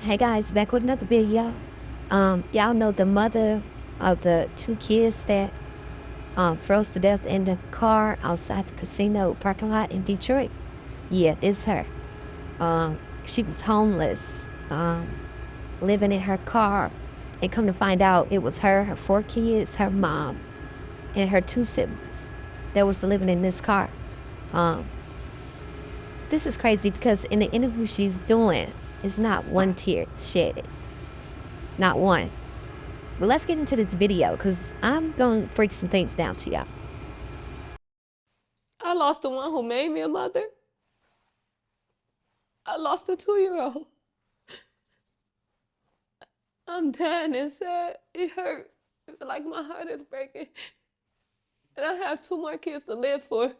Hey guys, back with another video. Y'all know the mother of the two kids that froze to death in the car outside the casino parking lot in Detroit? Yeah, it's her. She was homeless, living in her car, and come to find out it was her 4 kids, her mom, and her 2 siblings that was living in this car. This is crazy because in the interview she's doing, it's not one tear shedded. Not one. But let's get into this video because I'm going to break some things down to y'all. I lost the one who made me a mother. I lost a 2-year-old. I'm dying inside. It hurt. I feel like my heart is breaking. And I have 2 more kids to live for.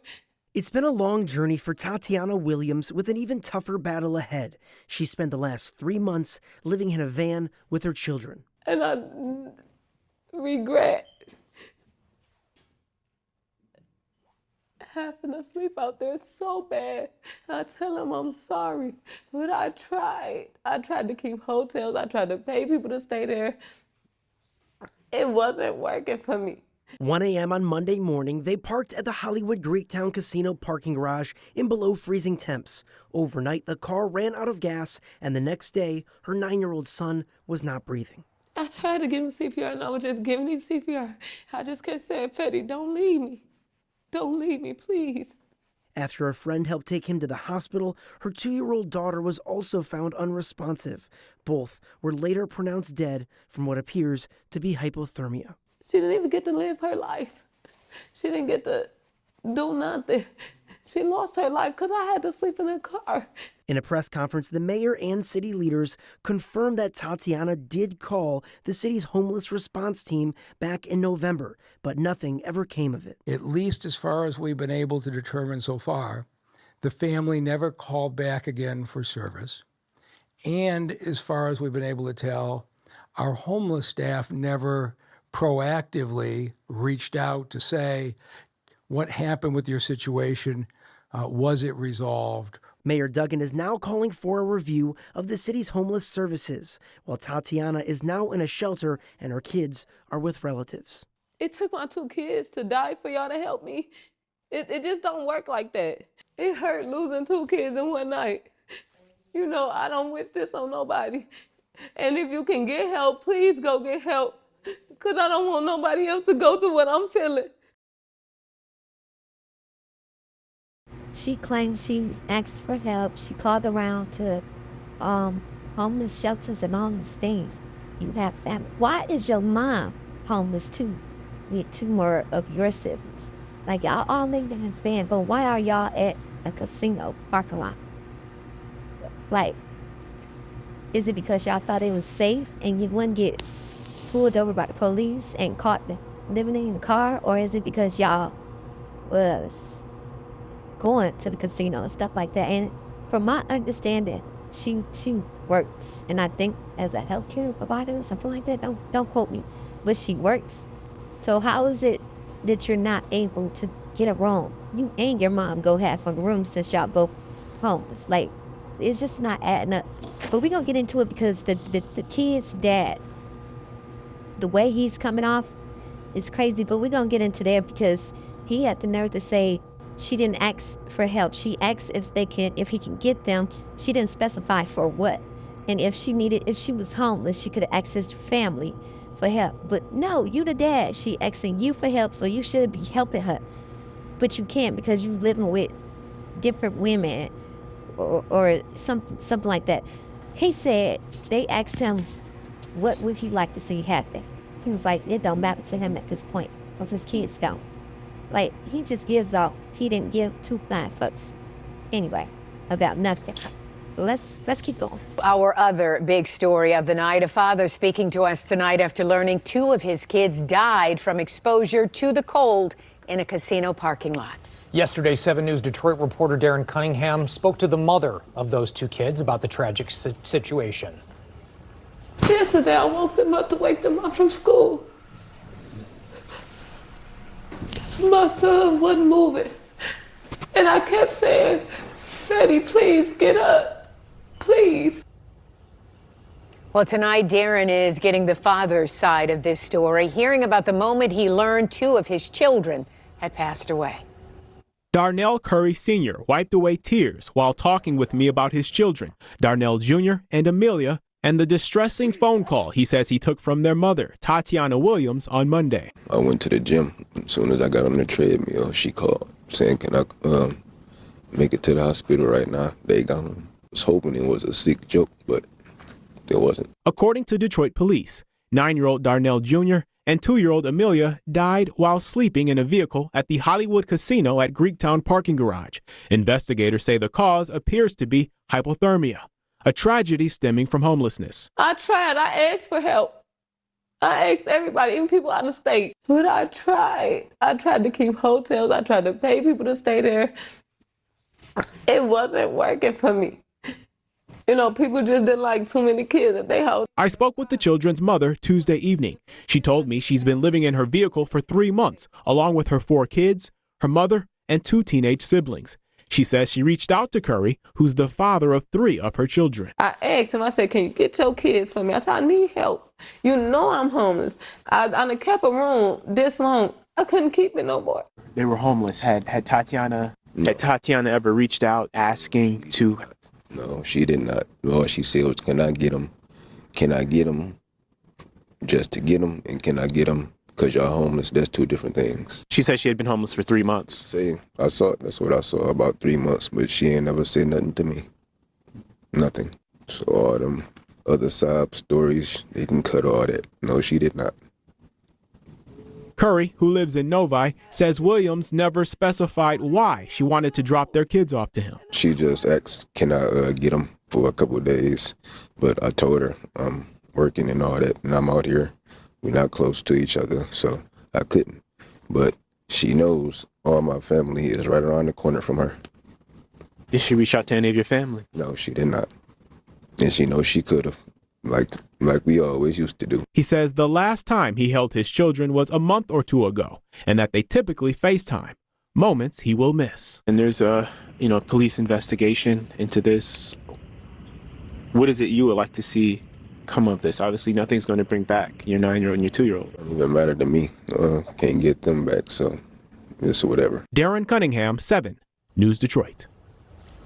It's been a long journey for Tatiana Williams with an even tougher battle ahead. She spent the last 3 months living in a van with her children. And I regret having to sleep out there so bad. I tell them I'm sorry, but I tried. I tried to keep hotels. I tried to pay people to stay there. It wasn't working for me. 1 a.m. on Monday morning, they parked at the Hollywood Greektown Casino parking garage in below freezing temps. Overnight, the car ran out of gas, and the next day, her 9-year-old son was not breathing. I tried to give him CPR, and I was just giving him CPR. I just kept saying, Fetty, don't leave me. Don't leave me, please. After a friend helped take him to the hospital, her 2-year-old daughter was also found unresponsive. Both were later pronounced dead from what appears to be hypothermia. She didn't even get to live her life. She didn't get to do nothing. She lost her life because I had to sleep in the car. In a press conference, the mayor and city leaders confirmed that Tatiana did call the city's homeless response team back in November, but nothing ever came of it. At least as far as we've been able to determine so far, the family never called back again for service. And as far as we've been able to tell, our homeless staff never proactively reached out to say, what happened with your situation? Was it resolved? Mayor Duggan is now calling for a review of the city's homeless services, while Tatiana is now in a shelter and her kids are with relatives. It took my 2 kids to die for y'all to help me. It just don't work like that. It hurt losing 2 kids in one night. You know, I don't wish this on nobody. And if you can get help, please go get help. Because I don't want nobody else to go through what I'm feeling. She claimed she asked for help. She called around to homeless shelters and all these things. You have family. Why is your mom homeless too? With 2 more of your siblings. Like y'all all live in this van, but why are y'all at a casino parking lot? Like, is it because y'all thought it was safe and you wouldn't get pulled over by the police and caught living in the car? Or is it because y'all was going to the casino and stuff like that? And from my understanding, she works, and I think as a healthcare provider or something like that. Don't quote me, but she works. So how is it that you're not able to get a room? You and your mom go half on the room since y'all both homeless. Like, it's just not adding up. But we're gonna get into it because the kid's dad, the way he's coming off is crazy. But we're gonna get into that because he had the nerve to say she didn't ask for help. She asked if he can get them. She didn't specify for what. And if she was homeless, she could have asked his family for help. But no, you the dad. She asking you for help, so you should be helping her. But you can't because you living with different women or something like that. He said they asked him what would he like to see happen. He was like, it don't matter to him at this point because his kids gone. Like, he just gives off. He didn't give 2 flying fucks anyway about nothing. Let's keep going. Our other big story of the night, a father speaking to us tonight after learning 2 of his kids died from exposure to the cold in a casino parking lot. Yesterday, 7 News Detroit reporter Darren Cunningham spoke to the mother of those 2 kids about the tragic situation. Yesterday, I woke them up to wake them up from school. My son wasn't moving. And I kept saying, Fetty, please get up. Please. Well, tonight, Darren is getting the father's side of this story, hearing about the moment he learned 2 of his children had passed away. Darnell Curry Sr. wiped away tears while talking with me about his children, Darnell Jr. and Amelia, and the distressing phone call he says he took from their mother, Tatiana Williams, on Monday. I went to the gym. As soon as I got on the treadmill, she called saying, can I make it to the hospital right now? They got him. I was hoping it was a sick joke, but it wasn't. According to Detroit police, 9-year-old Darnell Jr. and 2-year-old Amelia died while sleeping in a vehicle at the Hollywood Casino at Greektown parking garage. Investigators say the cause appears to be hypothermia, a tragedy stemming from homelessness. I tried. I asked for help. I asked everybody, even people out of state. But I tried. I tried to keep hotels. I tried to pay people to stay there. It wasn't working for me. You know, people just didn't like too many kids at their house. I spoke with the children's mother Tuesday evening. She told me she's been living in her vehicle for 3 months, along with her 4 kids, her mother, and 2 teenage siblings. She says she reached out to Curry, who's the father of 3 of her children. I asked him, I said, can you get your kids for me? I said, I need help. You know I'm homeless. I kept a room this long. I couldn't keep it no more. They were homeless. Had Tatiana ever reached out asking to? No, she did not. All she said was, can I get them? Can I get them just to get them? And can I get them because y'all homeless? That's 2 different things. She said she had been homeless for 3 months. Say, that's what I saw, about 3 months, but she ain't never said nothing to me. Nothing. So all them other sob stories, they can cut all that. No, she did not. Curry, who lives in Novi, says Williams never specified why she wanted to drop their kids off to him. She just asked, can I get them for a couple of days? But I told her I'm working and all that, and I'm out here. We're not close to each other, so I couldn't. But she knows all my family is right around the corner from her. Did she reach out to any of your family? No, she did not. And she knows she could have, like we always used to do. He says the last time he held his children was a month or 2 ago, and that they typically FaceTime, moments he will miss. And there's a, police investigation into this. What is it you would like to see come of this? Obviously, nothing's going to bring back your 9-year-old and your 2-year-old. Doesn't even matter to me. Can't get them back, so it's whatever. Darren Cunningham, 7 News Detroit.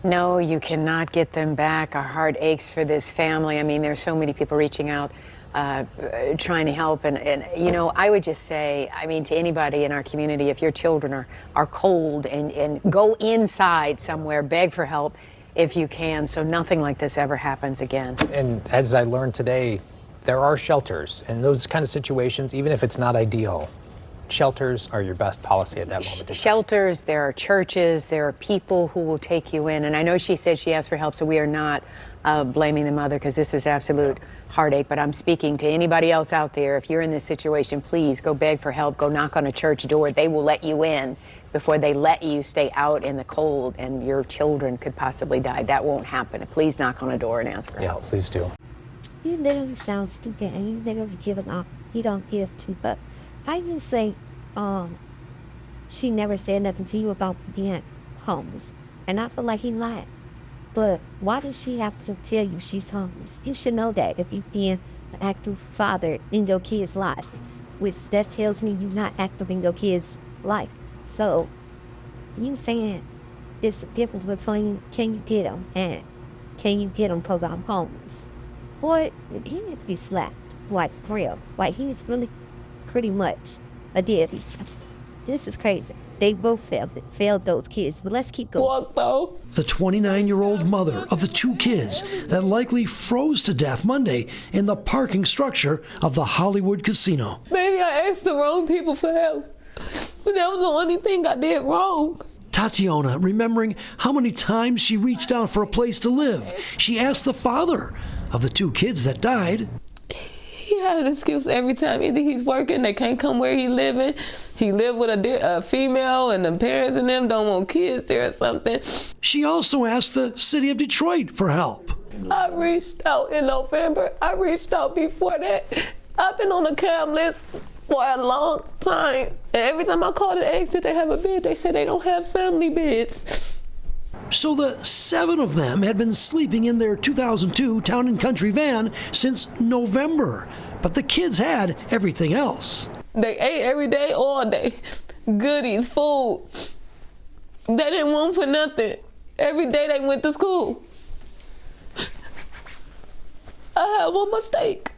No, you cannot get them back. Our heart aches for this family. I mean, there's so many people reaching out, trying to help. And I would just say, to anybody in our community, if your children are cold, and go inside somewhere, beg for help if you can, so nothing like this ever happens again. And as I learned today, there are shelters. In those kind of situations, even if it's not ideal, shelters are your best policy at that moment. Shelters, there are churches, there are people who will take you in. And I know she said she asked for help, so we are not blaming the mother, because this is absolute heartache. But I'm speaking to anybody else out there. If you're in this situation, please go beg for help. Go knock on a church door. They will let you in before they let you stay out in the cold, and your children could possibly die. That won't happen. Please knock on a door and ask for help. Yeah, please do. You literally sound stupid, and you literally giving up. You don't give 2 fucks. How you say she never said nothing to you about being homeless? And I feel like he lied. But why does she have to tell you she's homeless? You should know that if you're being an active father in your kids' lives, which that tells me you're not active in your kids' life. So you saying it's a difference between can you get them and can you get them because I'm homeless? Boy, he needs to be slapped, like for real. Like he's really pretty much a deadbeat. This is crazy. They both failed those kids, but let's keep going. Walk though. The 29-year-old mother of the 2 kids that likely froze to death Monday in the parking structure of the Hollywood Casino. Maybe I asked the wrong people for help, but that was the only thing I did wrong. Tatiana, remembering how many times she reached out for a place to live, she asked the father of the 2 kids that died. He had an excuse every time. Either he's working, they can't come where he's living. He lived with a female, and the parents and them don't want kids there or something. She also asked the city of Detroit for help. I reached out in November. I reached out before that. I've been on the CAM list for a long time. And every time I called and asked if they have a bed, they said they don't have family beds. So the 7 of them had been sleeping in their 2002 Town and Country van since November, but the kids had everything else. They ate every day, all day. Goodies, food. They didn't want for nothing. Every day they went to school. I had one mistake.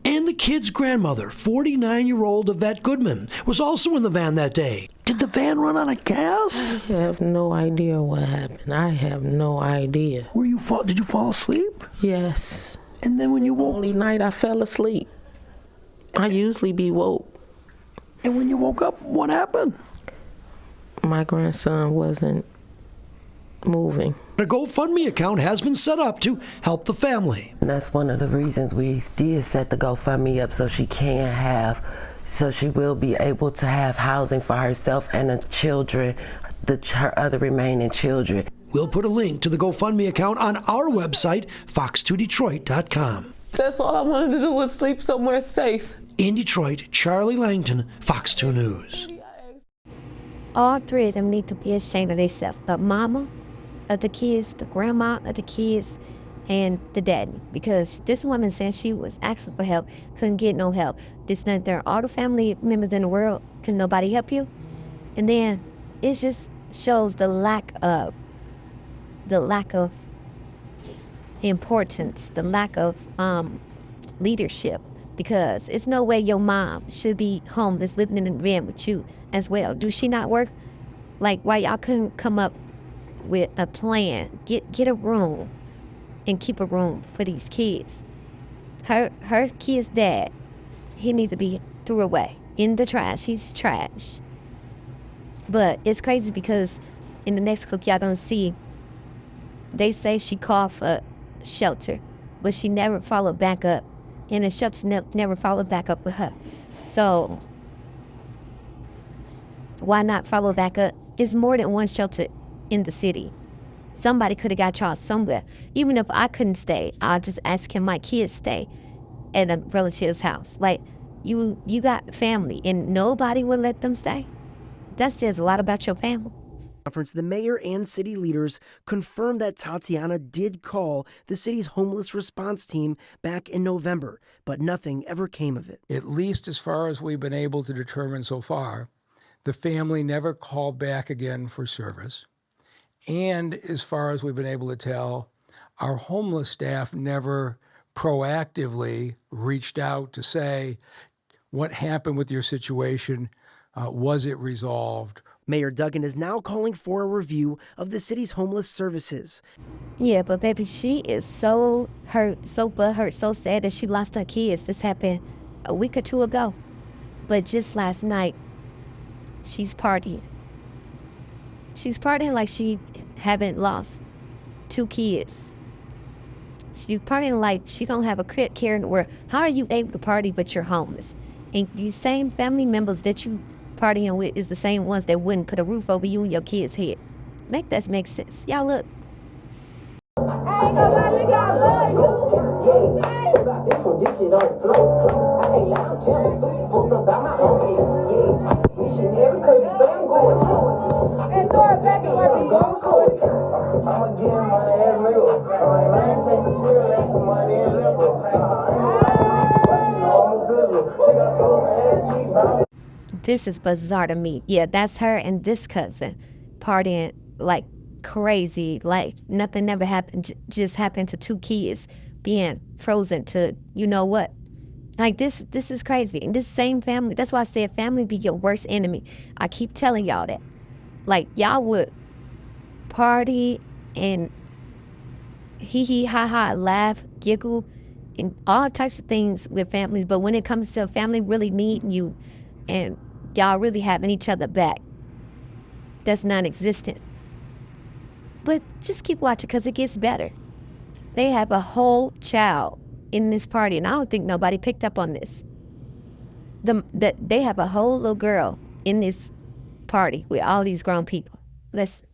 And the kid's grandmother, 49-year-old Yvette Goodman, was also in the van that day. Did the van run out of gas? I have no idea what happened. I have no idea. Did you fall asleep? Yes. And then when you woke... Only night I fell asleep. I usually be woke. And when you woke up, what happened? My grandson wasn't moving. A GoFundMe account has been set up to help the family. And that's one of the reasons we did set the GoFundMe up, so she will be able to have housing for herself and the children, her other remaining children. We'll put a link to the GoFundMe account on our website, fox2detroit.com. That's all I wanted to do was sleep somewhere safe. In Detroit, Charlie Langton, Fox 2 News. All 3 of them need to be ashamed of themselves. The mama of the kids, the grandma of the kids, and the daddy. Because this woman said she was asking for help, couldn't get no help. This and that, all the family members in the world, can nobody help you? And then it just shows the lack of importance, the lack of leadership. Because it's no way your mom should be homeless, living in a van with you as well. Do she not work? Like, why y'all couldn't come up with a plan? Get a room and keep a room for these kids. Her kid's dad, he needs to be threw away in the trash. He's trash. But it's crazy because in the next clip y'all don't see, they say she called for shelter, but she never followed back up. And the shelter never followed back up with her. So why not follow back up? It's more than one shelter in the city. Somebody could have got y'all somewhere. Even if I couldn't stay, I'll just ask him my kids stay at a relative's house. Like, you got family and nobody would let them stay. That says a lot about your family. The mayor and city leaders confirmed that Tatiana did call the city's homeless response team back in November, but nothing ever came of it. At least as far as we've been able to determine so far, the family never called back again for service. And as far as we've been able to tell, our homeless staff never proactively reached out to say, what happened with your situation? Was it resolved? Mayor Duggan is now calling for a review of the city's homeless services. Yeah, but baby, she is so hurt, so butthurt, so sad that she lost her kids. This happened a week or 2 ago. But just last night, she's partying. She's partying like she haven't lost 2 kids. She's partying like she don't have a care in the world. How are you able to party but you're homeless? And these same family members that you partying with is the same ones that wouldn't put a roof over you and your kids' head. Make that make sense. Y'all look. This is bizarre to me. Yeah, that's her and this cousin partying like crazy, like nothing never happened, just happened to 2 kids being frozen to you know what. Like this is crazy. And this same family, that's why I said family be your worst enemy. I keep telling y'all that. Like y'all would party and hee ha ha, laugh, giggle, and all types of things with families. But when it comes to a family really needing you and y'all really having each other back, that's non-existent. But just keep watching because it gets better. They have a whole child in this party, and I don't think nobody picked up on this. They have a whole little girl in this party with all these grown people. Listen.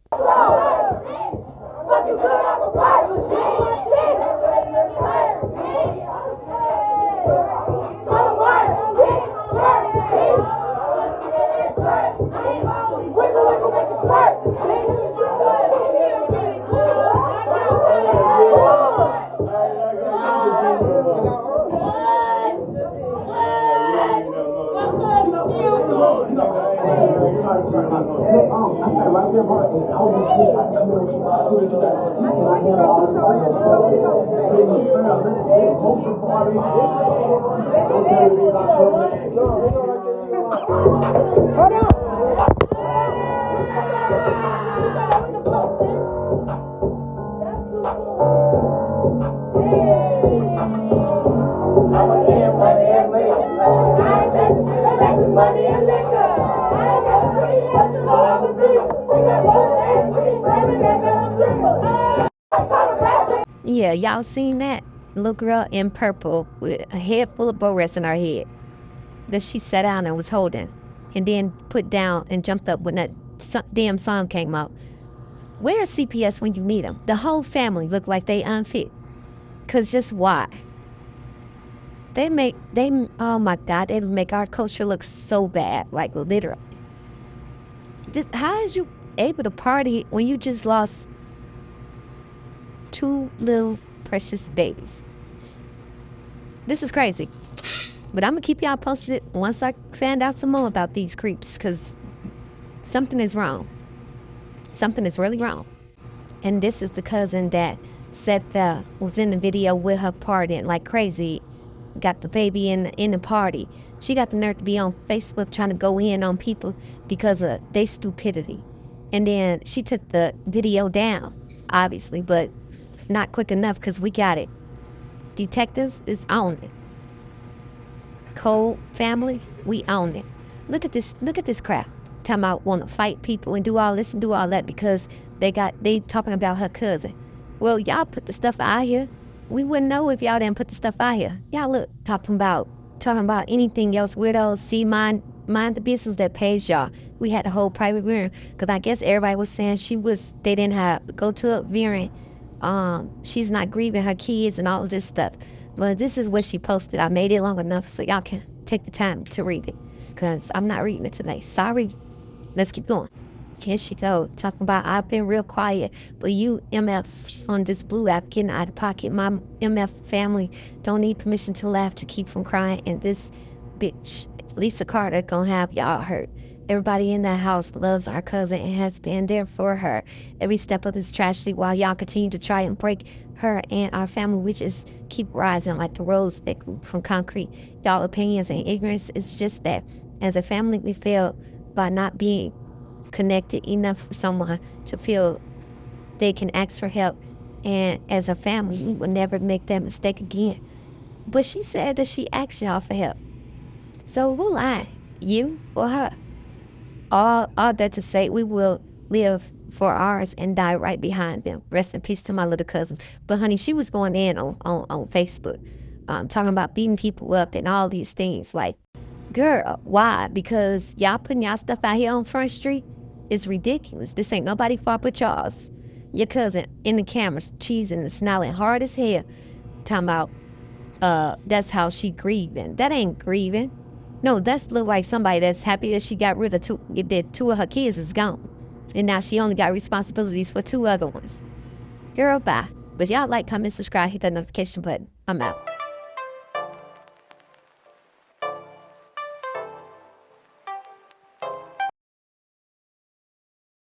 Yeah, y'all seen that? Little girl in purple with a head full of bow rest in her head that she sat down and was holding, and then put down and jumped up when that damn song came out. Where's CPS when you need them? The whole family look like they unfit. Cause just why? Oh my God, they make our culture look so bad, like literally. How is you able to party when you just lost 2 little precious babies? This is crazy. But I'm gonna keep y'all posted once I find out some more about these creeps, cause something is wrong. Something is really wrong. And this is the cousin that said that was in the video with her partying like crazy, got the baby in the party. She got the nerve to be on Facebook trying to go in on people because of their stupidity. And then she took the video down, obviously, but not quick enough because we got it. Detectives is on it. Cole family, we own it. Look at this crap. Talking about want to fight people and do all this and do all that because they talking about her cousin. Well, y'all put the stuff out here. We wouldn't know if y'all didn't put the stuff out here. Y'all look talking about anything else, weirdos. See, mind the business that pays y'all. We had a whole private viewing because I guess everybody was saying they didn't have go to a viewing. She's not grieving her kids and all of this stuff. But this is what she posted. I made it long enough so y'all can take the time to read it because I'm not reading it today. Sorry. Let's keep going. Here she go, talking about I've been real quiet, but you MFs on this blue app getting out of pocket. My MF family don't need permission to laugh to keep from crying, and this bitch, Lisa Carter, gonna have y'all hurt. Everybody in that house loves our cousin and has been there for her every step of this tragedy while y'all continue to try and break her and our family, which is keep rising like the roads that grew from concrete. Y'all opinions and ignorance is just that. As a family, we failed by not being connected enough for someone to feel they can ask for help. And as a family, we will never make that mistake again. But she said that she asked y'all for help. So who lied? You or her? All that to say, we will live for ours and die right behind them. Rest in peace to my little cousins. But honey, she was going in on Facebook, talking about beating people up and all these things. Like, girl, why? Because y'all putting y'all stuff out here on Front Street is ridiculous. This ain't nobody fault but y'all's. Your cousin in the cameras, cheesing and smiling hard as hell, talking about that's how she grieving. That ain't grieving. No, that's look like somebody that's happy that she got rid of two of her kids is gone. And now she only got responsibilities for 2 other ones. Girl, bye. But y'all like, comment, subscribe, hit that notification button. I'm out.